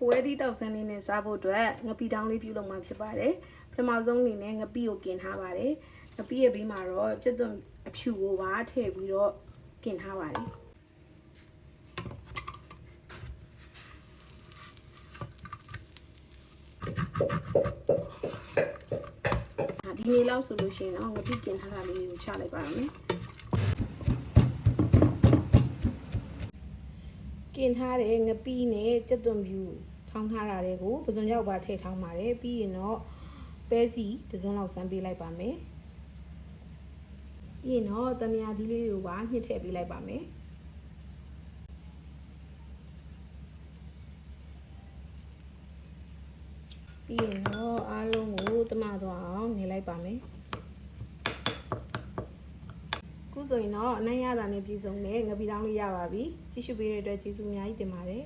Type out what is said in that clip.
ဝဲသီးတောက်ဆန်းလေးနဲ့စားဖို့အတွက်ငပိတောင်းလေးပြုလုပ်မှာဖြစ်ပါတယ်ပထမဆုံးအနေနဲ့ငပိကိုกินထားပါတယ်ငပိရဲ့ပြီးမှာတော့ကျက်သွန်အဖြူကိုပါထည့်ပြီးတော့กินထားပါတယ်ဒီနေ့လောက်ဆိုလို့ရှိရင်တော့ငပိกินထားတာလေးကိုချလိုက်ပါမယ်กินထားတဲ့ငပိနဲ့ကျက်သွန်ဖြူထောင်းထားတာတွေကိုပဇွန်ရောက်ပါထည့်ထောင်းပါတယ်ပြီးရင်တော့ပဲစီတစ်စုံလောက်စမ်းပေးလိုက်ပါမယ်ပြီးရင်တော့တမယာသီးလေးကိုပါညှစ်ထည့်ပေးလိုက်ပါမယ်ပြီးရင်တော့အားလုံးကိုတမသွားအောင်နေလိုက်ပါမယ်ခုဆိုရင်တော့အနံ့ရတာနဲ့ပြည်စုံတဲ့ငပိတောင်းလေးရပါပြီကြည့်ရှုပေးတဲ့အတွက်ကျေးဇူးအများကြီးတင်ပါတယ်